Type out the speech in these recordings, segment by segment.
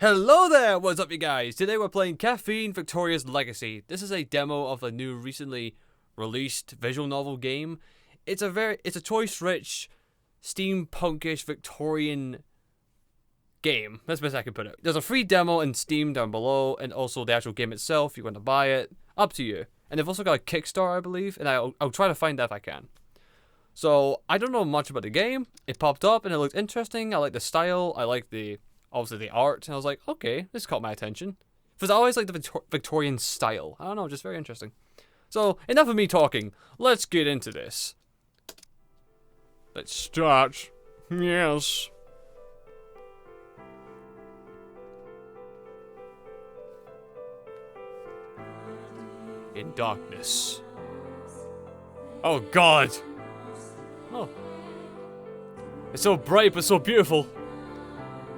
Hello there, what's up you guys? Today we're playing Caffeine Victoria's Legacy. This is a demo of a new recently released visual novel game. It's a choice-rich, steampunkish Victorian game. That's the best I can put it. There's a free demo in Steam down below, and also the actual game itself, if you want to buy it. Up to you. And they've also got a Kickstarter, I believe, and I'll try to find that if I can. So, I don't know much about the game. It popped up and it looked interesting. I like the style. I like obviously the art, and I was like, okay, this caught my attention. Because I always like the Victorian style. I don't know, just very interesting. So, enough of me talking. Let's get into this. Let's start. Yes. In darkness. Oh God. Oh. It's so bright but so beautiful.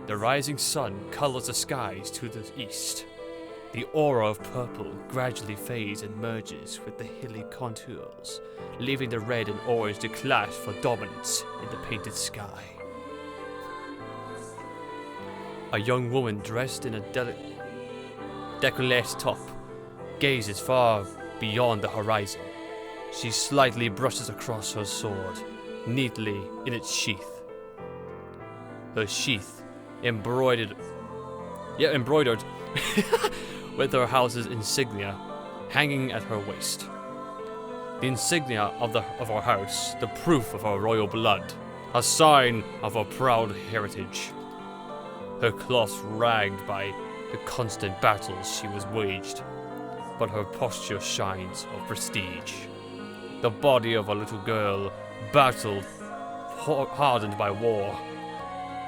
The rising sun colors the skies to the east. The aura of purple gradually fades and merges with the hilly contours, leaving the red and orange to clash for dominance in the painted sky. A young woman dressed in a décolleté top gazes far beyond the horizon. She slightly brushes across her sword, neatly in its sheath. Her sheath embroidered with her house's insignia hanging at her waist. The insignia of our house, the proof of our royal blood, a sign of our proud heritage. Her cloth ragged by the constant battles she was waged, but her posture shines of prestige. The body of a little girl, battled, hardened by war.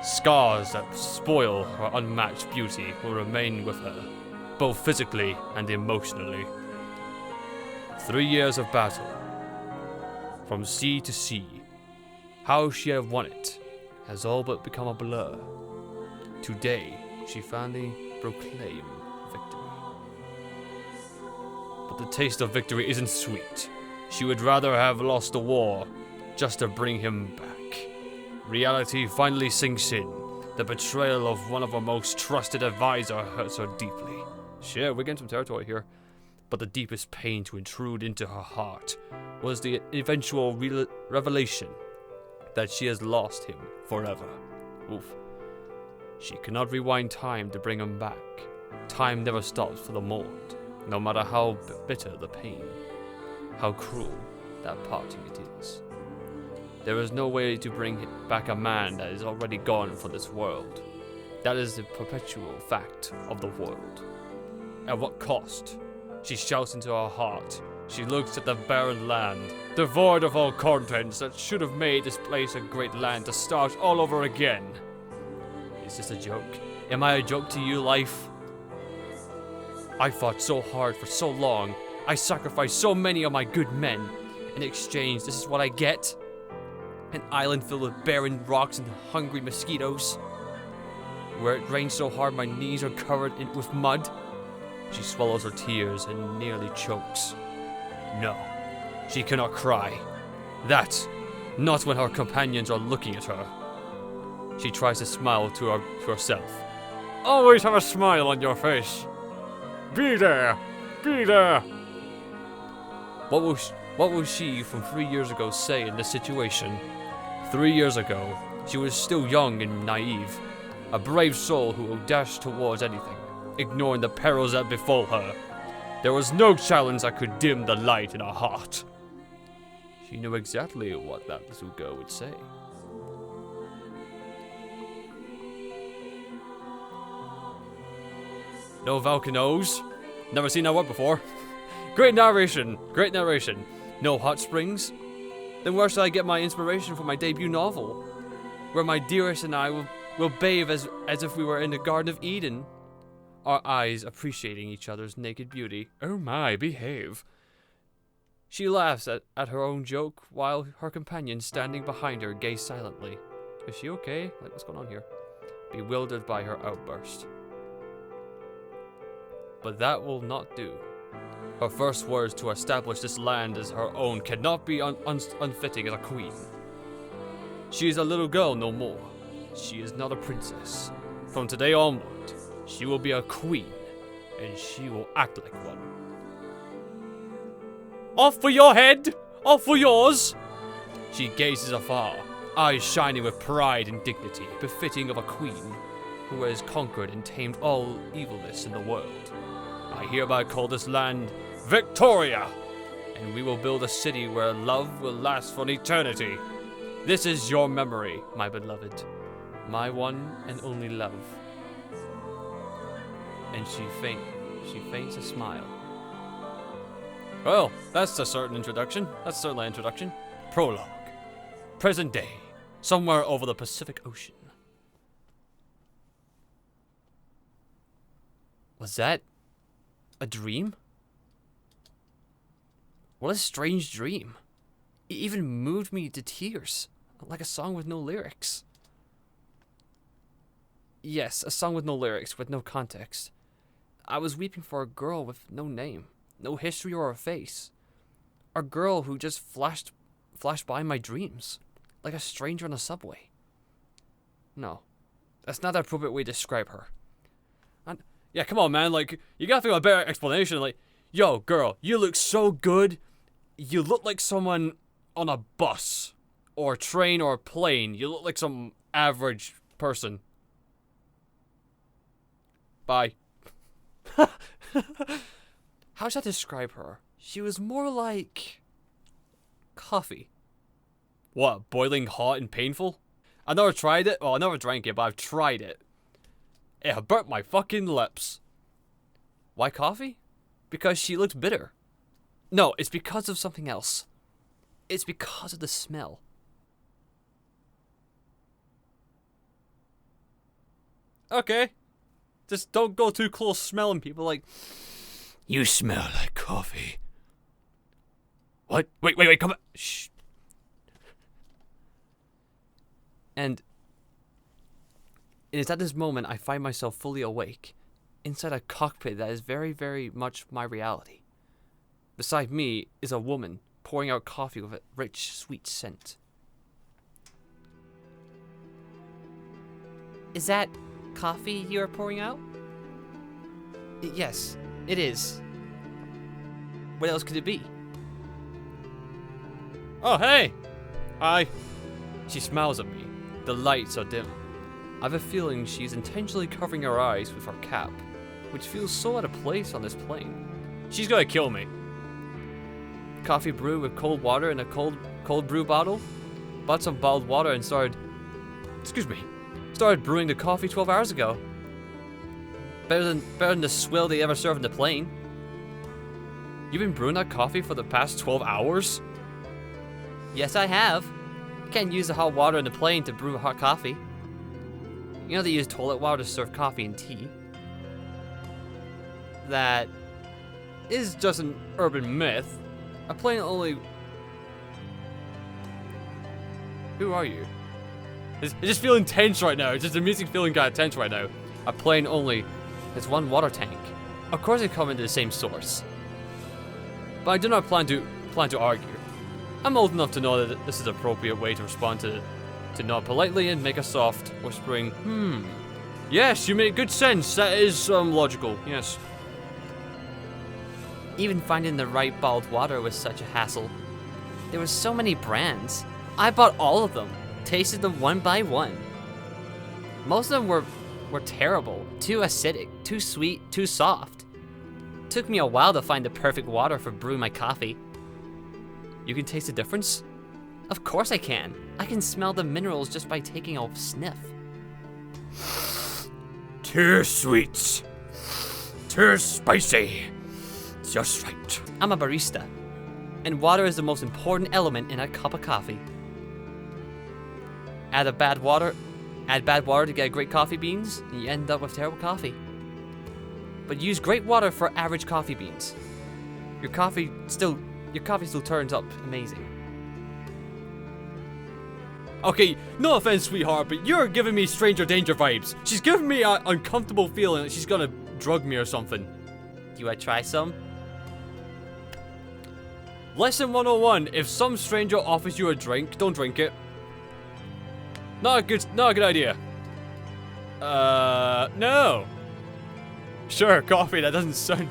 Scars that spoil her unmatched beauty will remain with her, both physically and emotionally. 3 years of battle, from sea to sea. How she had won it has all but become a blur. Today, she finally proclaimed victory. But the taste of victory isn't sweet. She would rather have lost the war just to bring him back. Reality finally sinks in. The betrayal of one of her most trusted advisors hurts her deeply. Shit, we're getting some territory here. But the deepest pain to intrude into her heart was the eventual revelation that she has lost him forever. Oof. She cannot rewind time to bring him back. Time never stops for the mourned, no matter how bitter the pain, how cruel that parting it is. There is no way to bring back a man that is already gone from this world. That is the perpetual fact of the world. At what cost? She shouts into her heart. She looks at the barren land, devoid of all contents that should have made this place a great land to start all over again. Is this a joke? Am I a joke to you, life? I fought so hard for so long. I sacrificed so many of my good men. In exchange, this is what I get? An island filled with barren rocks and hungry mosquitoes. Where it rains so hard my knees are covered with mud. She swallows her tears and nearly chokes. No, she cannot cry. That, not when her companions are looking at her. She tries to smile to herself. Always have a smile on your face. Be there! Be there! What will she from 3 years ago say in this situation? 3 years ago, she was still young and naive, a brave soul who will dash towards anything, ignoring the perils that befall her. There was no challenge that could dim the light in her heart. She knew exactly what that little girl would say. No volcanoes? Never seen that one before. Great narration, great narration. No hot springs? Then where shall I get my inspiration for my debut novel? Where my dearest and I will bathe as if we were in the Garden of Eden. Our eyes appreciating each other's naked beauty. Oh my, behave. She laughs at her own joke while her companions standing behind her gaze silently. Is she okay? Like, what's going on here? Bewildered by her outburst. But that will not do. Her first words to establish this land as her own cannot be unfitting as a queen. She is a little girl no more. She is not a princess. From today onward, She will be a queen, and she will act like one. Off for your head! Off for yours! She gazes afar, eyes shining with pride and dignity, befitting of a queen who has conquered and tamed all evilness in the world. I hereby call this land Victoria, and we will build a city where love will last for an eternity. This is your memory, my beloved, my one and only love. And she feigns a smile. Well, that's a certain introduction. That's certainly an introduction. Prologue. Present day, somewhere over the Pacific Ocean. Was that a dream? What a strange dream. It even moved me to tears, like a song with no lyrics. Yes, a song with no lyrics, with no context. I was weeping for a girl with no name, no history or a face. A girl who just flashed by my dreams, like a stranger on a subway. No, that's not the appropriate way to describe her. Yeah, come on, man, like, you gotta think of a better explanation, like, yo, girl, you look so good. You look like someone on a bus, or a train, or a plane. You look like some average person. Bye. How should I describe her? She was more like coffee. What, boiling hot and painful? I never tried it. Well, I never drank it, but I've tried it. It burnt my fucking lips. Why coffee? Because she looked bitter. No, it's because of something else. It's because of the smell. Okay. Just don't go too close smelling people like, you smell like coffee. What? Wait, come on. Shh. And it is at this moment I find myself fully awake, inside a cockpit that is very, very much my reality. Beside me is a woman pouring out coffee with a rich, sweet scent. Is that coffee you are pouring out? Yes, it is. What else could it be? Oh, hey! Hi. She smiles at me. The lights are dim. I have a feeling she is intentionally covering her eyes with her cap, which feels so out of place on this plane. She's gonna kill me. Coffee brewed with cold water in a cold brew bottle. Bought some bottled water and started brewing the coffee 12 hours ago. Better than the swill they ever served in the plane. You've been brewing that coffee for the past 12 hours? Yes, I have. You can't use the hot water in the plane to brew hot coffee. You know they use toilet water to serve coffee and tea. That is just an urban myth. A plane only... Who are you? It's just feeling tense right now. It's just the music feeling kind of tense right now. A plane only has one water tank. Of course they come into the same source. But I do not plan to argue. I'm old enough to know that this is the appropriate way to respond to nod politely and make a soft, whispering, Yes, you make good sense. That is, logical. Yes. Even finding the right bottled water was such a hassle. There were so many brands. I bought all of them, tasted them one by one. Most of them were terrible, too acidic, too sweet, too soft. Took me a while to find the perfect water for brewing my coffee. You can taste the difference? Of course I can. I can smell the minerals just by taking a sniff. Too sweet. Too spicy. Just right. I'm a barista, and water is the most important element in a cup of coffee. Add bad water to get great coffee beans, and you end up with terrible coffee. But use great water for average coffee beans. Your coffee still turns up amazing. Okay, no offense, sweetheart, but you're giving me stranger danger vibes. She's giving me an uncomfortable feeling that she's gonna drug me or something. Do you want to try some? Lesson 101, if some stranger offers you a drink, don't drink it. Not a good idea. No. Sure, coffee that doesn't sound...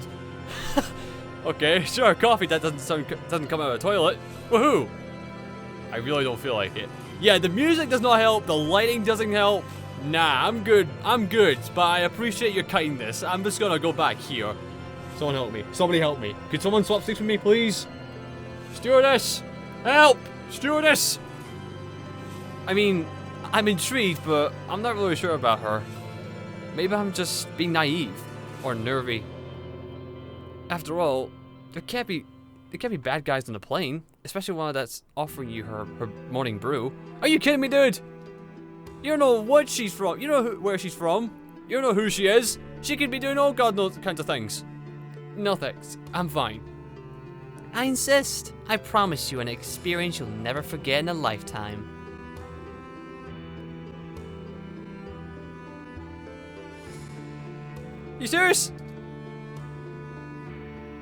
Okay, sure, coffee that doesn't come out of the toilet. Woohoo! I really don't feel like it. Yeah, the music does not help, the lighting doesn't help. Nah, I'm good, but I appreciate your kindness. I'm just gonna go back here. Someone help me. Somebody help me. Could someone swap seats with me, please? Stewardess! Help! Stewardess! I mean, I'm intrigued, but I'm not really sure about her. Maybe I'm just being naive. Or nervy. After all, there can't be bad guys on the plane. Especially one that's offering you her morning brew. Are you kidding me, dude? You don't know what she's from. You know where she's from. You don't know who she is. She could be doing all God knows kinds of things. No thanks. I'm fine. I insist. I promise you an experience you'll never forget in a lifetime. You serious?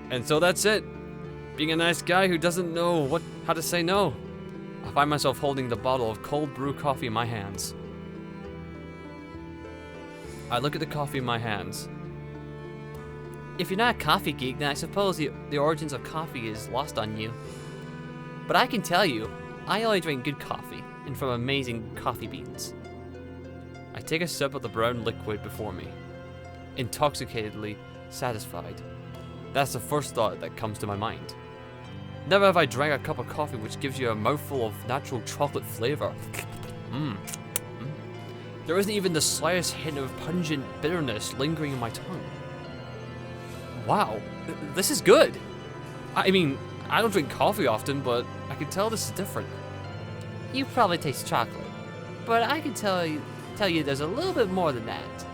And so that's it. Being a nice guy who doesn't know how to say no. I find myself holding the bottle of cold brew coffee in my hands. I look at the coffee in my hands. If you're not a coffee geek, then I suppose the origins of coffee is lost on you. But I can tell you, I only drink good coffee, and from amazing coffee beans. I take a sip of the brown liquid before me, intoxicatedly satisfied. That's the first thought that comes to my mind. Never have I drank a cup of coffee which gives you a mouthful of natural chocolate flavor. There isn't even the slightest hint of pungent bitterness lingering in my tongue. Wow, this is good. I mean, I don't drink coffee often, but I can tell this is different. You probably taste chocolate, but I can tell you there's a little bit more than that.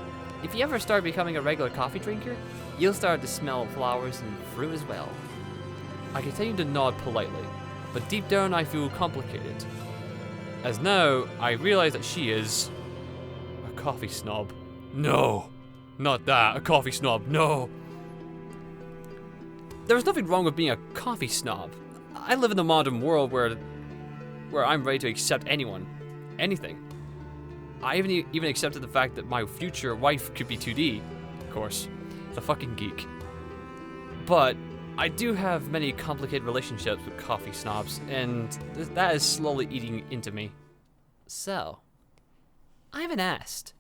If you ever start becoming a regular coffee drinker, you'll start to smell flowers and fruit as well. I continue to nod politely, but deep down I feel complicated. As now, I realize that she is... a coffee snob. No, not that, a coffee snob, no. There's nothing wrong with being a coffee snob. I live in a modern world where I'm ready to accept anyone, anything. I even accepted the fact that my future wife could be 2D, of course. The fucking geek. But I do have many complicated relationships with coffee snobs, and that is slowly eating into me. So, I haven't asked.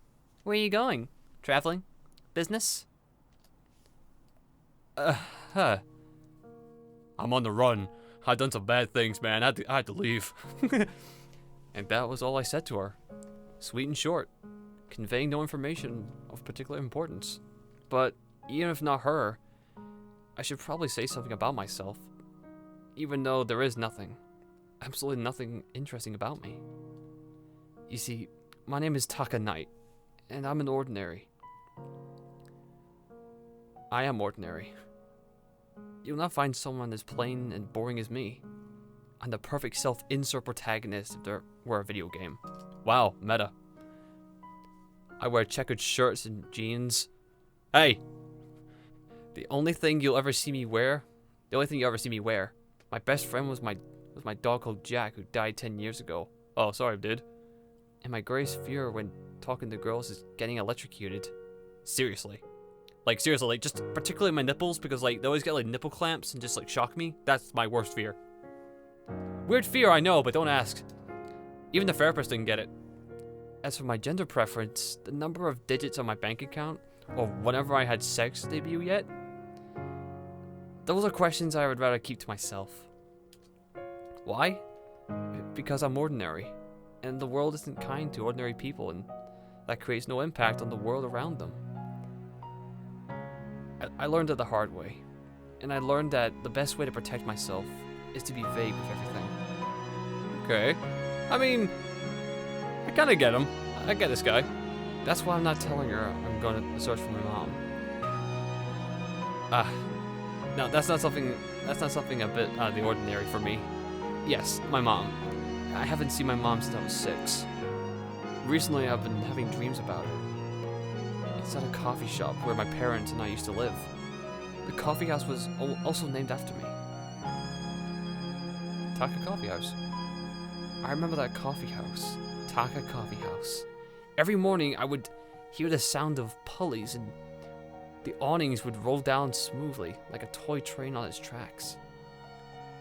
Where are you going? Traveling? Business? I'm on the run. I've done some bad things, man. I had to leave. And that was all I said to her. Sweet and short, conveying no information of particular importance. But even if not her, I should probably say something about myself. Even though there is nothing, absolutely nothing interesting about me. You see, my name is Taka Knight, and I'm an ordinary. I am ordinary. You'll not find someone as plain and boring as me. I'm the perfect self-insert protagonist if there were a video game. Wow, meta. I wear checkered shirts and jeans. Hey! The only thing you ever see me wear, my best friend was my dog called Jack, who died 10 years ago. Oh, sorry, dude. And my greatest fear when talking to girls is getting electrocuted. Seriously. Seriously, just particularly my nipples, because they always get nipple clamps and just shock me. That's my worst fear. Weird fear, I know, but don't ask. Even the therapist didn't get it. As for my gender preference, the number of digits on my bank account, or whenever I had sex debut yet, those are questions I would rather keep to myself. Why? Because I'm ordinary, and the world isn't kind to ordinary people, and that creates no impact on the world around them. I learned it the hard way, and I learned that the best way to protect myself is to be vague with everything. Okay. I mean, I kinda get him. I get this guy. That's why I'm not telling her I'm going to search for my mom. No, that's not something a bit out of the ordinary for me. Yes, my mom. I haven't seen my mom since I was 6. Recently, I've been having dreams about her. It's at a coffee shop where my parents and I used to live. The coffee house was also named after me. Taka Coffee House. I remember that coffee house. Taka Coffee House. Every morning I would hear the sound of pulleys and The awnings would roll down smoothly, like a toy train on its tracks.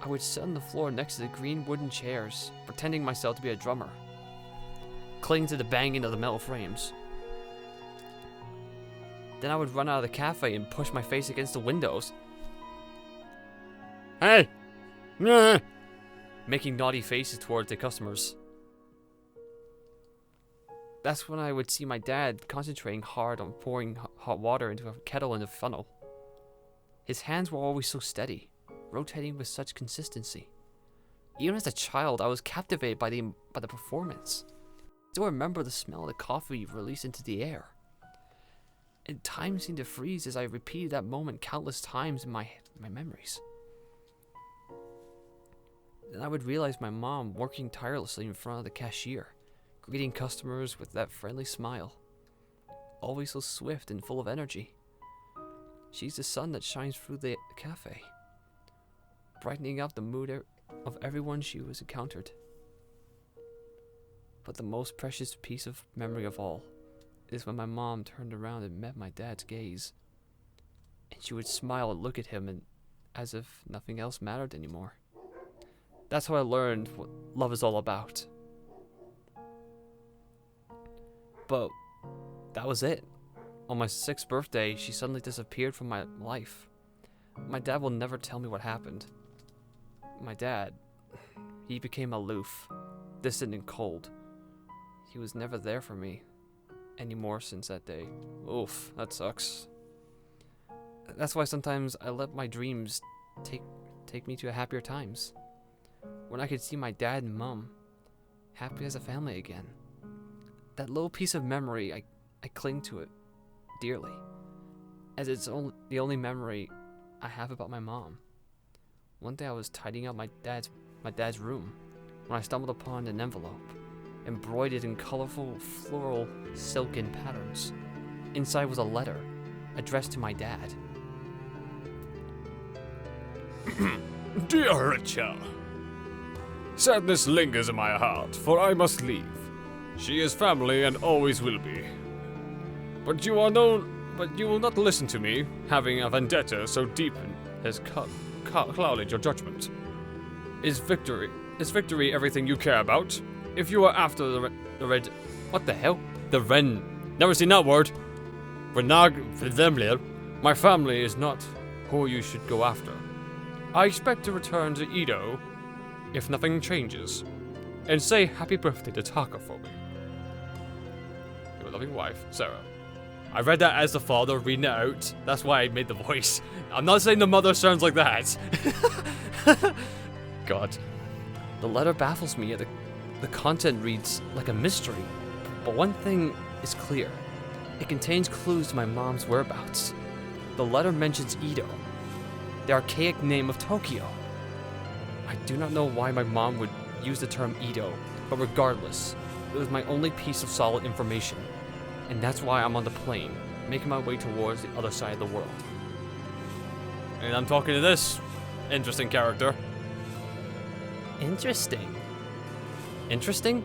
I would sit on the floor next to the green wooden chairs, pretending myself to be a drummer, cling to the banging of the metal frames. Then I would run out of the cafe and push my face against the windows, Hey! Nah. making naughty faces towards the customers. That's when I would see my dad concentrating hard on pouring hot water into a kettle in a funnel. His hands were always so steady, rotating with such consistency. Even as a child, I was captivated by the performance. I still remember the smell of the coffee released into the air. And time seemed to freeze as I repeated that moment countless times in my memories. Then I would realize my mom working tirelessly in front of the cashier, greeting customers with that friendly smile. Always so swift and full of energy. She's the sun that shines through the cafe, brightening up the mood of everyone she was encountered. But the most precious piece of memory of all is when my mom turned around and met my dad's gaze. And she would smile and look at him and as if nothing else mattered anymore. That's how I learned what love is all about. But that was it. On my 6th birthday, she suddenly disappeared from my life. My dad will never tell me what happened. My dad, he became aloof, distant and cold. He was never there for me anymore since that day. Oof, that sucks. That's why sometimes I let my dreams take me to happier times. When I could see my dad and mom happy as a family again. That little piece of memory, I cling to it dearly, as it's the only memory I have about my mom. One day I was tidying up my dad's room when I stumbled upon an envelope, embroidered in colorful floral silken patterns. Inside was a letter addressed to my dad. Dear Richard, sadness lingers in my heart, for I must leave. She is family and always will be. But you will not listen to me, having a vendetta so deep has clouded your judgment. Is victory everything you care about? If you are after the red, what the hell? The Ren. Never seen that word. My family is not who you should go after. I expect to return to Edo if nothing changes. And say happy birthday to Taka for me. Your loving wife, Sarah. I read that as the father reading it out. That's why I made the voice. I'm not saying the mother sounds like that. God. The letter baffles me. The content reads like a mystery. But one thing is clear. It contains clues to my mom's whereabouts. The letter mentions Edo, the archaic name of Tokyo. I do not know why my mom would use the term Edo, but regardless, it was my only piece of solid information. And that's why I'm on the plane, making my way towards the other side of the world. And I'm talking to this interesting character. Interesting. Interesting?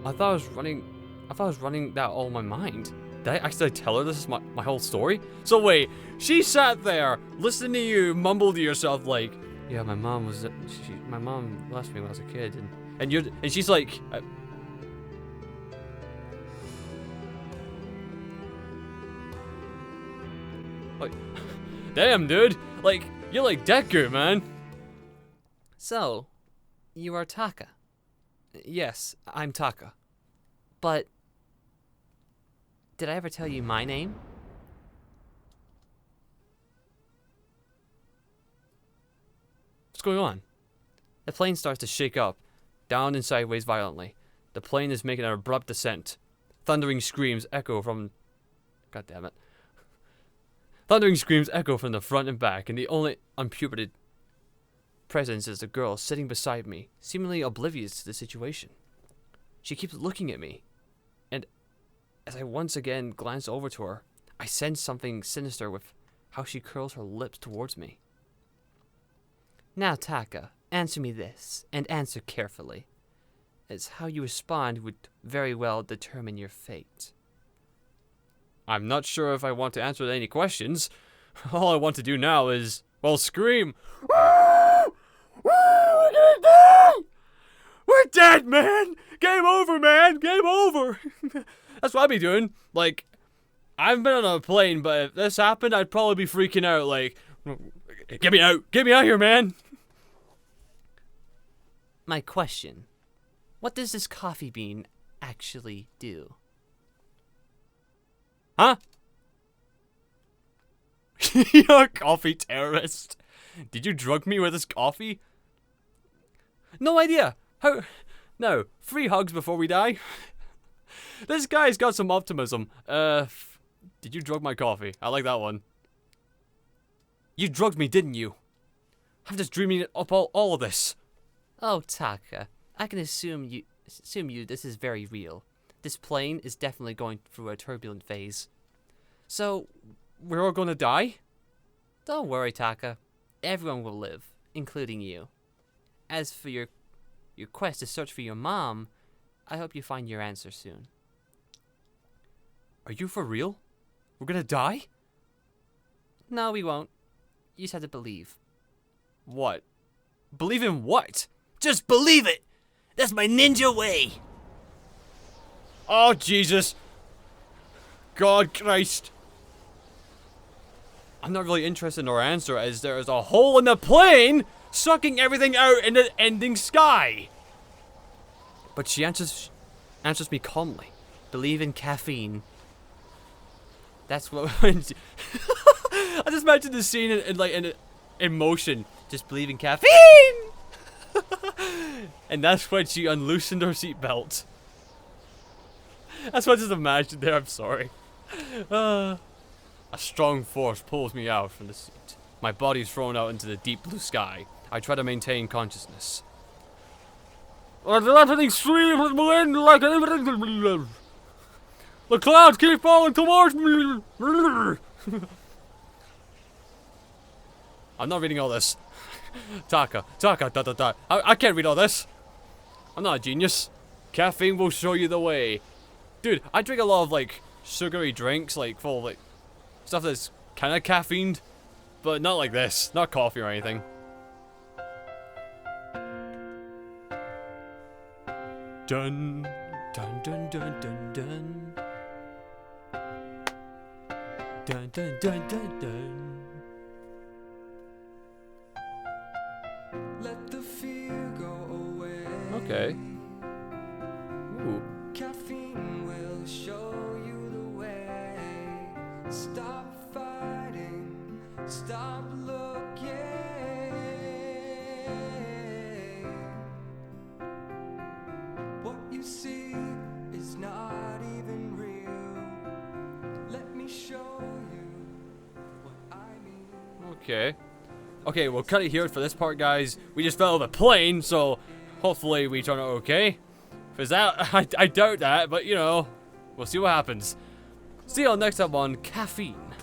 I thought I was running that all in my mind. Did I actually tell her this is my whole story? So wait, she sat there, listening to you mumble to yourself like, yeah, my mom left me when I was a kid, and she's like, damn, dude, like, you're like Deku, man. So, you are Taka. Yes, I'm Taka. But did I ever tell you my name? What's going on? The plane starts to shake up, down and sideways violently. The plane is making an abrupt descent. Thundering screams echo from... God damn it. Thundering screams echo from the front and back, and the only unpuberted presence is the girl sitting beside me, seemingly oblivious to the situation. She keeps looking at me, and as I once again glance over to her, I sense something sinister with how she curls her lips towards me. Now, Taka, answer me this, and answer carefully, as how you respond would very well determine your fate. I'm not sure if I want to answer any questions. All I want to do now is, well, scream. We're gonna die! We're dead, man! Game over, man! Game over! That's what I'd be doing. Like, I've been on a plane, but if this happened, I'd probably be freaking out. Like, get me out! Get me out here, man! My question. What does this coffee bean actually do? Huh? You're a coffee terrorist. Did you drug me with this coffee? No idea. How? No. 3 hugs before we die. This guy's got some optimism. Did you drug my coffee? I like that one. You drugged me, didn't you? I'm just dreaming up all of this. Oh, Taka. I can assume you this is very real. This plane is definitely going through a turbulent phase. So, we're all gonna die? Don't worry, Taka. Everyone will live, including you. As for your quest to search for your mom, I hope you find your answer soon. Are you for real? We're gonna die? No, we won't. You just have to believe. What? Believe in what? Just believe it! That's my ninja way! Oh, Jesus. God Christ. I'm not really interested in her answer, as there is a hole in the plane sucking everything out in the ending sky. But she answers me calmly. Believe in caffeine. That's what. I just imagine the scene in motion. Just believe in caffeine. And that's when she unloosened her seatbelt. That's what I just imagined there. I'm sorry. A strong force pulls me out from the seat. My body's thrown out into the deep blue sky. I try to maintain consciousness. The clouds keep falling towards me. I'm not reading all this. Taka, I can't read all this. I'm not a genius. Caffeine will show you the way. Dude, I drink a lot of, like, sugary drinks, like, full of, like, stuff that's kind of caffeined, but not like this. Not coffee or anything. Dun, dun, dun, dun, dun, dun. Dun, dun, dun, dun, dun. Let the fear go away. Okay. Ooh. Caffeine will show you the way. Stop fighting, stop looking. What you see is not even real. Let me show you what I mean. Okay. Okay, we'll cut it here for this part, guys. We just fell out of a plane, so hopefully we turn out okay. Because that, I doubt that, but you know, we'll see what happens. See you all next time on Caffeine.